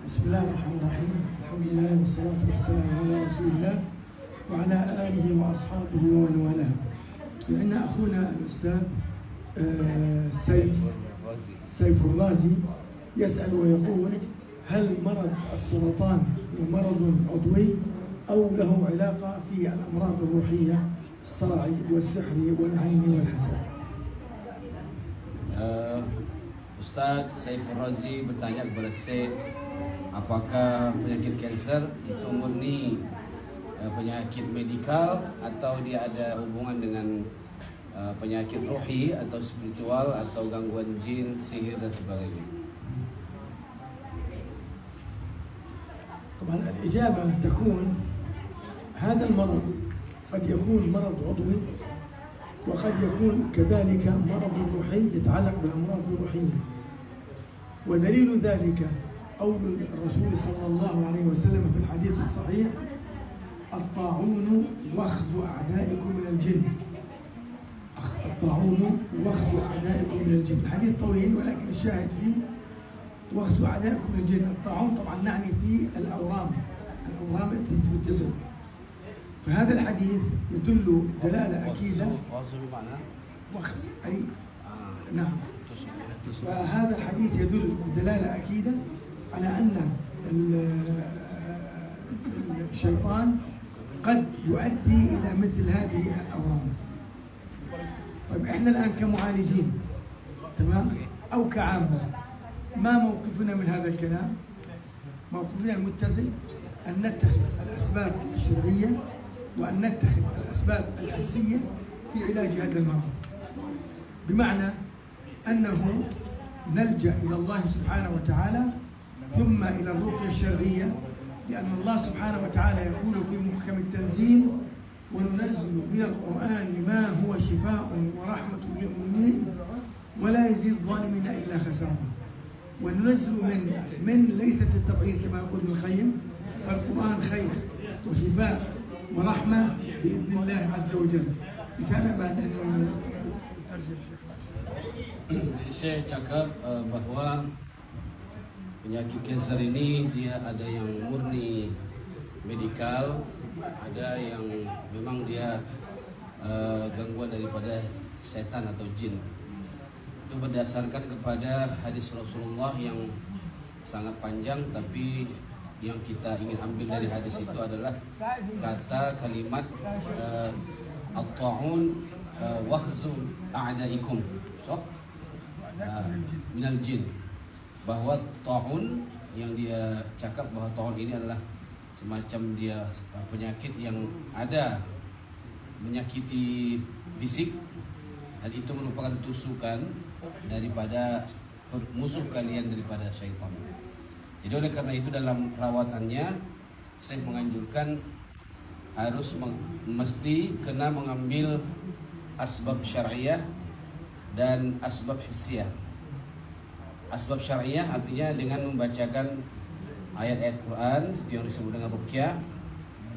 بسم الله الرحمن الرحيم. الحمد لله والصلاة والسلام على رسول الله وعلى آله وأصحابه ومن والاه. لأن أخونا الأستاذ سيف الرازي يسأل ويقول: هل مرض السرطان مرض عضوي أو له علاقة في الأمراض الروحية الصرع والسحر والعين والحسد؟ Ustaz Saiful Razi bertanya kepada saya, apakah penyakit kanser itu murni penyakit medikal atau dia ada hubungan dengan penyakit rohi atau spiritual atau gangguan jin, sihir dan sebagainya. طبعا الإجابة تكون هذا المرض قد يكون مرض عضوي وقد يكون كذلك مرض روحي يتعلق بالأمراض الروحية، ودليل ذلك قول الرسول صلى الله عليه وسلم في الحديث الصحيح: الطاعون وخز أعدائكم من الجن. الطاعون وخز أعدائكم من الجن، حديث طويل ولكن الشاهد فيه وخز أعدائكم من الجن. الطاعون طبعا نعني فيه الأورام التي في الجسد، فهذا الحديث يدل دلالة أكيدة. وخز أي نعم. فهذا الحديث يدل بدلالة أكيدة على أن الشيطان قد يؤدي إلى مثل هذه الأورام. طيب إحنا الآن كمعالجين تمام أو كعامة، ما موقفنا من هذا الكلام؟ موقفنا المتزن أن نتخذ الأسباب الشرعية وأن نتخذ الأسباب الحسية في علاج هذا المرض، بمعنى أنه نلجأ إلى الله سبحانه وتعالى ثم إلى الرقية الشرعية، لأن الله سبحانه وتعالى يقول في محكم التنزيل: وننزل من القرآن ما هو شفاء ورحمة للمؤمنين ولا يزيد الظالمين إلا خسارة. وننزل من ليست التبعير كما يقول ابن القيم، فالقرآن خير وشفاء ورحمة بإذن الله عز وجل. Bicara بعد أن Saya cakap bahwa penyakit kanser ini dia ada yang murni medikal, ada yang memang dia gangguan daripada setan atau jin. Itu berdasarkan kepada hadis Rasulullah yang sangat panjang, tapi yang kita ingin ambil dari hadis itu adalah kata kalimat at-ta'un wakhzu a'daikum minal jin, bahwa ta'un yang dia cakap bahwa ta'un ini adalah semacam dia penyakit yang ada menyakiti fisik, dan itu merupakan tusukan daripada musuh kalian daripada syaitan. Jadi oleh karena itu dalam perawatannya saya menganjurkan harus mesti kena mengambil asbab syariah dan asbab hissiyah. Asbab syariah artinya dengan membacakan ayat-ayat Quran yang disebut dengan ruqyah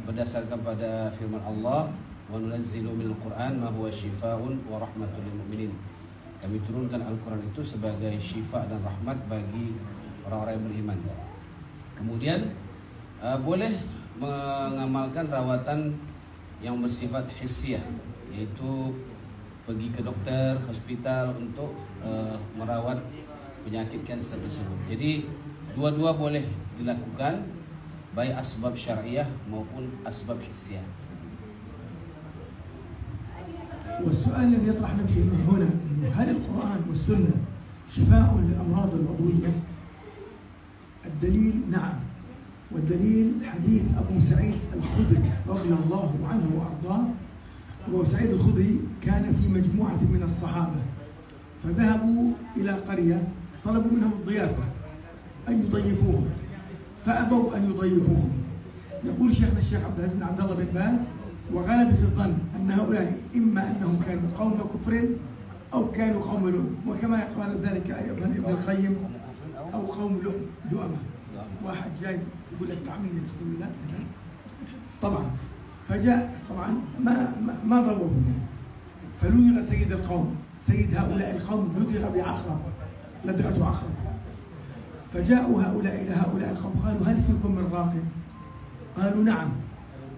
berdasarkan pada firman Allah: wa nunazzilu minal Qur'an ma huwa shifaa'un wa rahmatun lil mu'minin. Kami turunkan Al-Quran itu sebagai syifa dan rahmat bagi orang-orang yang beriman. Kemudian boleh mengamalkan rawatan yang bersifat hissiyah, yaitu pergi ke dokter, hospital untuk merawat penyakit kanser tersebut. Jadi dua-dua boleh dilakukan, baik asbab syariah maupun asbab hissiyah. والسؤال الذي يطرح نفسه هنا: هل القرآن والسنة شفاء للأمراض العضوية؟ الدليل نعم، والدليل حديث أبو سعيد الخدري رضي الله عنه وأرضاه. أبو سعيد الخدري كان في مجموعة من الصحابة، فذهبوا إلى قرية طلبوا منهم الضيافة أن يضيفوهم، فأبوا أن يضيفوهم. يقول شيخنا الشيخ عبد العزيز بن عبد الله بن باز: وغلبة الظن أن هؤلاء إما أنهم كانوا قوم كفر أو كانوا قوم لؤم، وكما قال ذلك أيضا ابن القيم: أو قوم لؤمة. واحد جاي يقول لك تعمين، تقول لا طبعا. فجاء طبعا ما ضربوه، فلدغ سيد القوم، سيد هؤلاء القوم لدغ بعقرب، لدغته عقرب، فجاءوا هؤلاء إلى هؤلاء القوم الباطن؟ قالوا نعم،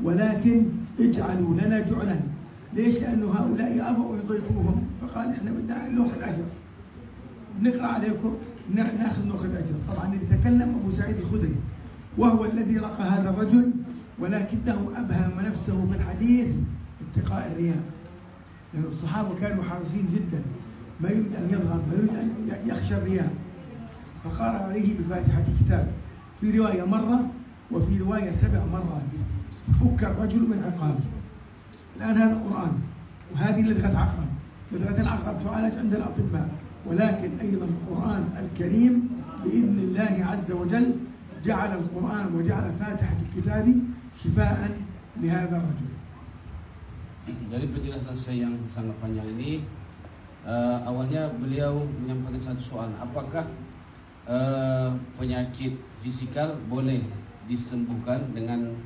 ولكن اجعلوا لنا جعلا. ليش؟ لأنه هؤلاء أبوا يضيفوهم، فقال إحنا بدنا نأخذ أجر، نقرأ عليكم نأخذ أجر. طبعا يتكلم أبو سعيد الخدري، وهو الذي رقى هذا الرجل، ولكنه أبهم نفسه في الحديث اتقاء الرياء، لأن الصحابة كانوا حريصين جدا، ما يريد أن يظهر، ما يريد أن يخشى الرياء، فقرأ عليه بفاتحة الكتاب، في رواية مرة وفي رواية 7 مرات، فك الرجل من عقابه. الآن هذا قرآن، وهذه لدغة عقرب، لدغة العقرب تعالج عند الأطباء، ولكن أيضا القرآن الكريم بإذن الله عز وجل جعل القرآن وجعل فاتحة الكتاب شفاء لهذا الرجل. Dari penjelasan saya yang sangat panjang ini, awalnya beliau menyampaikan satu soal, apakah penyakit fisikal boleh disembuhkan dengan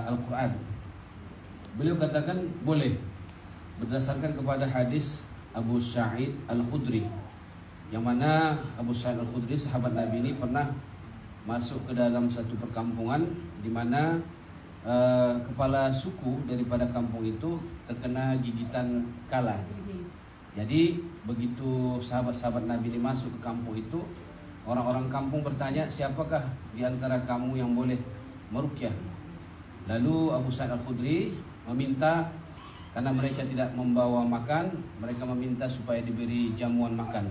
Al-Quran? Beliau katakan boleh, berdasarkan kepada hadis Abu Sa'id Al-Khudri, yang mana Abu Sa'id Al-Khudri, sahabat Nabi ini, pernah masuk ke dalam satu perkampungan di mana kepala suku daripada kampung itu terkena gigitan kala. Jadi begitu sahabat-sahabat Nabi ini masuk ke kampung itu, orang-orang kampung bertanya, siapakah di antara kamu yang boleh meruqyah? Lalu Abu Sa'id Al-Khudri meminta, karena mereka tidak membawa makan, mereka meminta supaya diberi jamuan makan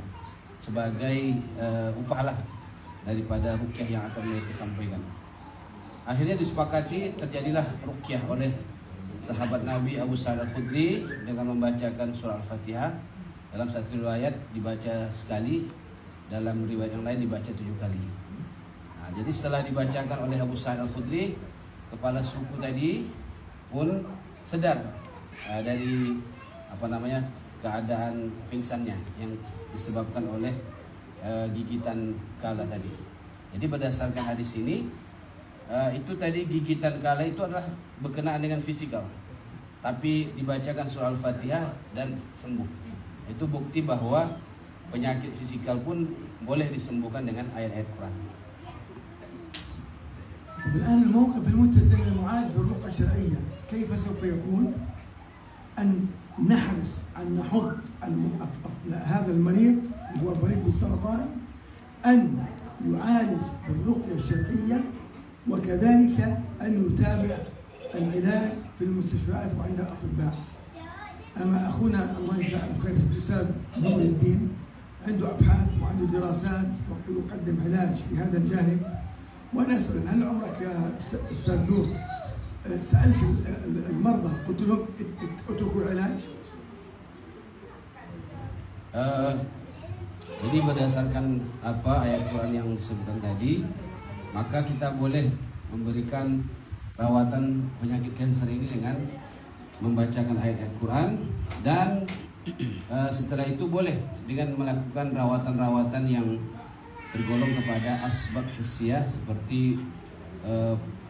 sebagai upah lah daripada ruqyah yang akan mereka sampaikan. Akhirnya disepakati, terjadilah ruqyah oleh sahabat Nabi Abu Sa'id Al-Khudri dengan membacakan surah Al-Fatihah. Dalam satu riwayat dibaca sekali, dalam riwayat yang lain dibaca 7 kali. Nah, jadi setelah dibacakan oleh Abu Sa'id Al-Khudri, kepala suku tadi pun sadar dari keadaan pingsannya yang disebabkan oleh gigitan kala tadi. Jadi berdasarkan hadis ini, itu tadi gigitan kala itu adalah berkenaan dengan fisikal, tapi dibacakan surah Al-Fatihah dan sembuh. Itu bukti bahwa penyakit fisikal pun boleh disembuhkan dengan ayat-ayat Quran. الآن الموقف المتزن المعالج بالرقى الشرعية كيف سوف يكون؟ أن نحرص أن نحط هذا المريض هو مريض بالسرطان أن يعالج بالرقية الشرعية، وكذلك أن يتابع العلاج في المستشفيات وعند الأطباء. أما أخونا الله يجزاه الخير الأستاذ نور الدين عنده أبحاث وعنده دراسات ويقدم علاج في هذا الجانب. وأنا أسأل، هل عمرك يا أستاذ نور سألت المرضى قلت لهم اتركوا العلاج؟ Jadi berdasarkan apa ayat Quran yang disebutkan tadi, maka kita boleh memberikan rawatan penyakit kanker ini dengan membacakan ayat-ayat Quran, dan setelah itu boleh dengan melakukan rawatan-rawatan yang tergolong kepada asbab hissiyah seperti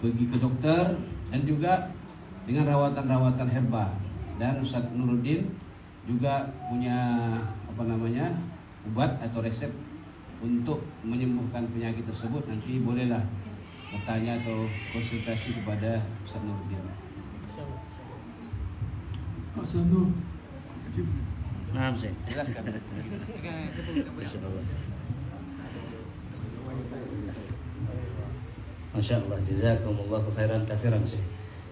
pergi ke dokter, dan juga dengan rawatan-rawatan herba. Dan Ustaz Nuruddin juga punya obat atau resep untuk menyembuhkan penyakit tersebut. Nanti bolehlah bertanya atau konsultasi kepada Ustaz Nuruddin. Ustaz Nur, Naam Syekh. Jelaskan. Masya Allah, jazakumullahu khairan kasiran Syekh.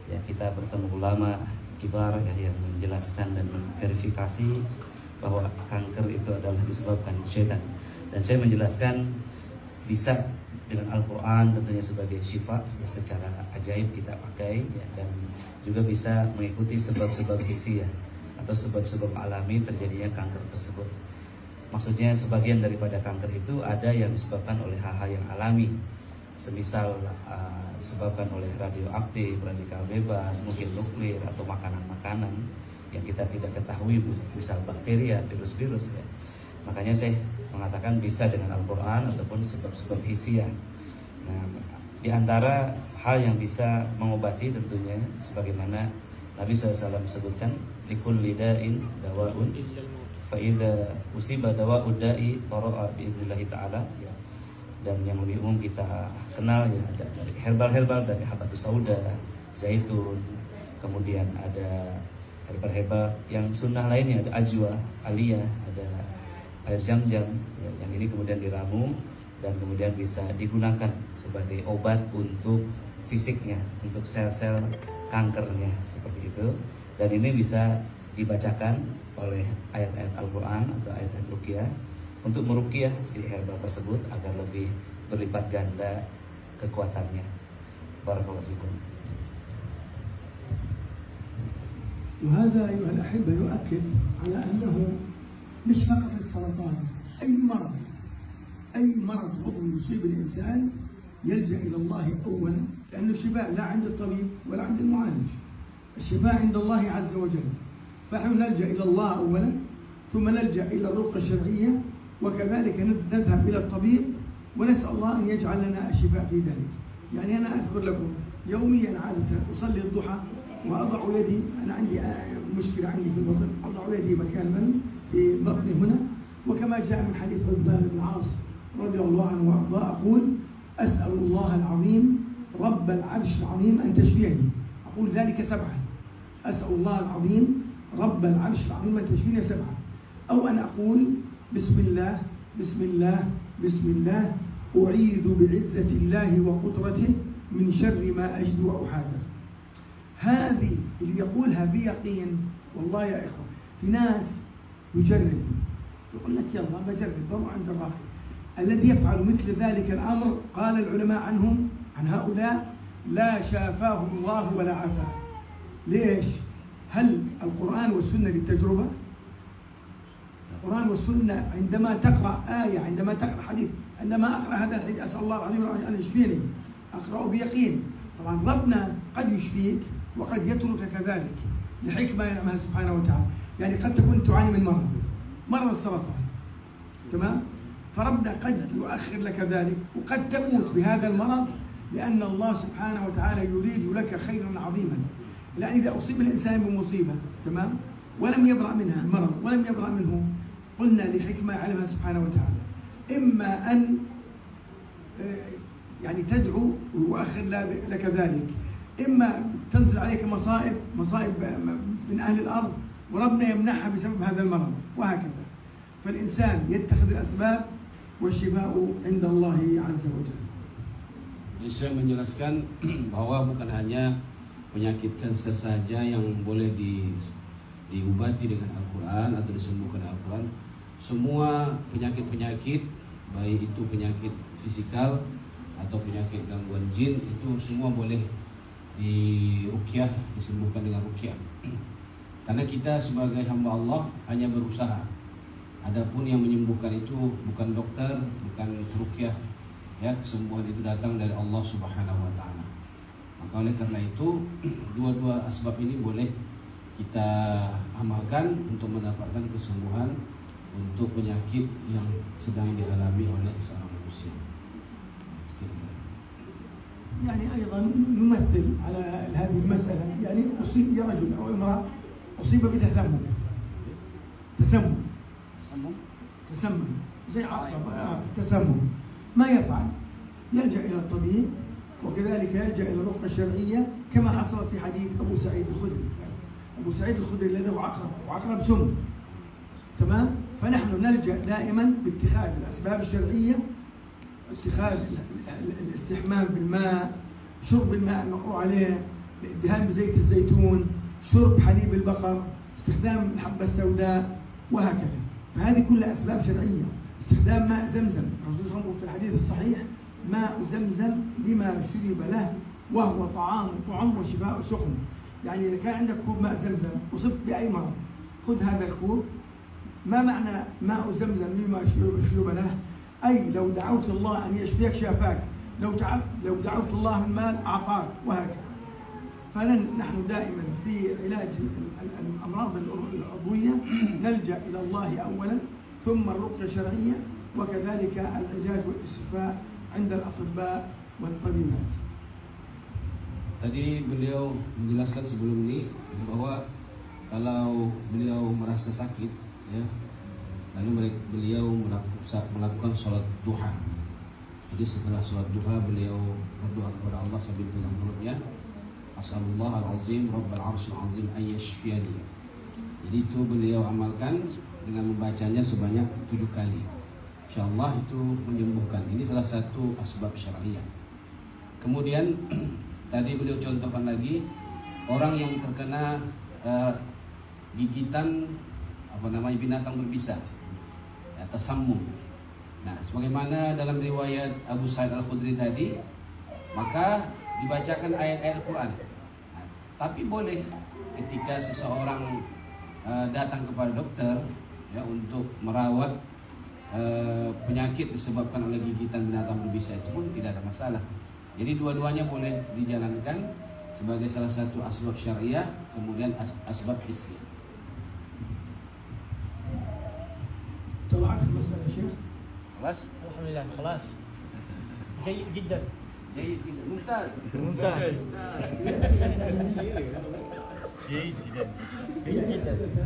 Ya, kita bertemu ulama kibar yang menjelaskan dan memverifikasi bahwa kanker itu adalah disebabkan syaitan. Dan saya menjelaskan bisa dengan Al-Quran tentunya sebagai syifa, ya, secara ajaib kita pakai, ya, dan juga bisa mengikuti sebab-sebab hissiyah atau sebab-sebab alami terjadinya kanker tersebut. Maksudnya sebagian daripada kanker itu ada yang disebabkan oleh hal-hal yang alami, semisal disebabkan oleh radioaktif, radikal bebas, mungkin nuklir atau makanan-makanan yang kita tidak ketahui, misal bakteria, virus-virus, ya. Makanya saya mengatakan bisa dengan Al-Quran ataupun sebab-sebab hissiyah. Nah, di antara hal yang bisa mengobati tentunya sebagaimana Nabi SAW sebutkan, likulli da'in dawa'un fa idza usiba dawa'ud da'i qara'a bi'idznillah ta'ala, ya. dan yang lebih umum kita kenal ya ada dari herbal dari habatus sauda, zaitun, kemudian ada herbal yang sunnah lainnya, ada ajwa, aliyah, ada air jam-jam ya, yang ini kemudian diramu dan kemudian bisa digunakan sebagai obat untuk fisiknya, untuk sel-sel kankernya seperti itu. Dan ini bisa dibacakan oleh ayat-ayat Al-Quran atau ayat-ayat ruqyah untuk meruqyah si herbal tersebut agar lebih berlipat ganda kekuatannya. Barakallahu fikum. وهذا أيها الأحبة يؤكد على أنه مش فقط السرطان، أي مرض عضوي يصيب الإنسان يلجأ إلى الله أولا، لأنه الشفاء لا عند الطبيب ولا عند المعالج، الشفاء عند الله عز وجل. فنحن نلجأ إلى الله أولا، ثم نلجأ إلى الرقية الشرعية، وكذلك نذهب إلى الطبيب ونسأل الله أن يجعل لنا الشفاء في ذلك. يعني أنا أذكر لكم يوميا عادة أصلي الضحى وأضع يدي، أنا عندي مشكلة عندي في البطن، أضع يدي مكانا في بطني هنا، وكما جاء من حديث عثمان بن العاص رضي الله عنه وأرضاه أقول: أسأل الله العظيم رب العرش العظيم أن تشفيني. أقول ذلك 7. أسأل الله العظيم رب العرش العظيم أن تشفيني 7. أو أن أقول: بسم الله بسم الله بسم الله أعيذ بعزة الله وقدرته من شر ما أجد وأحاذر. هذه اللي يقولها بيقين، والله يا إخوة في ناس يجرب، يقول لك يلا بجرب، بروح عند الراقي. الذي يفعل مثل ذلك الأمر قال العلماء عنهم عن هؤلاء: لا شافاه الله ولا عافاه. ليش؟ هل القرآن والسنة للتجربة؟ القرآن والسنة عندما تقرأ آية، عندما تقرأ حديث، عندما أقرأ هذا الحديث أسأل الله العظيم أن يشفيني، أقرأ بيقين. طبعا ربنا قد يشفيك وقد يترك كذلك لحكمة يعلمها سبحانه وتعالى. يعني قد تكون تعاني من مرض السرطان، تمام؟ فربنا قد يؤخر لك ذلك، وقد تموت بهذا المرض لأن الله سبحانه وتعالى يريد لك خيرا عظيما. لأن إذا أصيب الإنسان بمصيبة، تمام، ولم يبرأ منها المرض ولم يبرأ منه، قلنا لحكمة يعلمها سبحانه وتعالى: إما أن يعني تدعو ويؤخر لك ذلك، إما تنزل عليك مصائب من أهل الأرض وربنا يمنحها بسبب هذا المرض، وهكذا. فالإنسان يتخذ الأسباب والشفاء عند الله عز وجل. Saya menjelaskan bahwa bukan hanya penyakit kanker saja yang boleh diobati dengan Al-Quran atau disembuhkan Al-Quran. Semua penyakit-penyakit, baik itu penyakit fisikal atau penyakit gangguan jin, itu semua boleh diruqyah, disembuhkan dengan ruqyah. Karena kita sebagai hamba Allah hanya berusaha. Adapun yang menyembuhkan itu bukan dokter, bukan ruqyah. Ya, kesembuhan itu datang dari Allah Subhanahu wa taala. Maka oleh karena itu dua-dua asbab ini boleh kita amalkan untuk mendapatkan kesembuhan untuk penyakit yang sedang dialami oleh seorang manusia. يعني أيضا نمثل على هذه المسألة، يعني أصيب رجل أو امرأة أصيب بتسمم، تسمم زي عقرب، تسمم، ما يفعل؟ يلجأ إلى الطبيب، وكذلك يلجأ إلى الرقية الشرعية كما حصل في حديث أبو سعيد الخدري. أبو سعيد الخدري الذي هو عقرب سم، تمام؟ فنحن نلجأ دائما باتخاذ الأسباب الشرعية، اتخاذ الاستحمام بالماء، شرب الماء المقروء عليه، الدهان بزيت الزيتون، شرب حليب البقر، استخدام الحبة السوداء، وهكذا. فهذه كلها أسباب شرعية. استخدام ماء زمزم، الرسول صلى الله عليه وسلم في الحديث الصحيح: ماء زمزم لما شرب له وهو طعام وشفاء سقم. يعني إذا كان عندك كوب ماء زمزم أصبت بأي مرض، خذ هذا الكوب. ما معنى ماء زمزم لما شرب له؟ أي لو دعوت الله أن يشفيك شافاك، لو دعوت الله من مال أعطاك، وهكذا. فنحن دائما في علاج الأمراض العضوية نلجأ إلى الله أولا، ثم الرقية الشرعية، وكذلك العلاج والشفاء عند الأطباء والطبيبات. Tadi beliau menjelaskan sebelum ini bahwa kalau beliau merasa sakit, ya, lalu beliau melakukan sholat duha, Jadi setelah sholat duha beliau berdoa kepada Allah sambil pegang perutnya, As'alullah al-azim Rabbal arsyil azim an yashfiyani. Jadi itu beliau amalkan dengan membacanya sebanyak 7 kali. InsyaAllah itu menyembuhkan. Ini salah satu asbab syariah. Kemudian tadi beliau contohkan lagi orang yang terkena gigitan binatang berbisa, ya, tasammum. Nah, sebagaimana dalam riwayat Abu Sa'id Al-Khudri tadi, maka dibacakan ayat-ayat Al-Quran. Nah, tapi boleh ketika seseorang datang kepada dokter ya untuk merawat penyakit disebabkan oleh gigitan binatang berbisa, itu pun tidak ada masalah. Jadi dua-duanya boleh dijalankan sebagai salah satu asbab syariah, kemudian asbab hissi. طلعت المسألة شيخ. خلاص؟ الحمد لله خلاص جيد جدا جيد جدا ممتاز ممتاز جيد جدا جيد جدا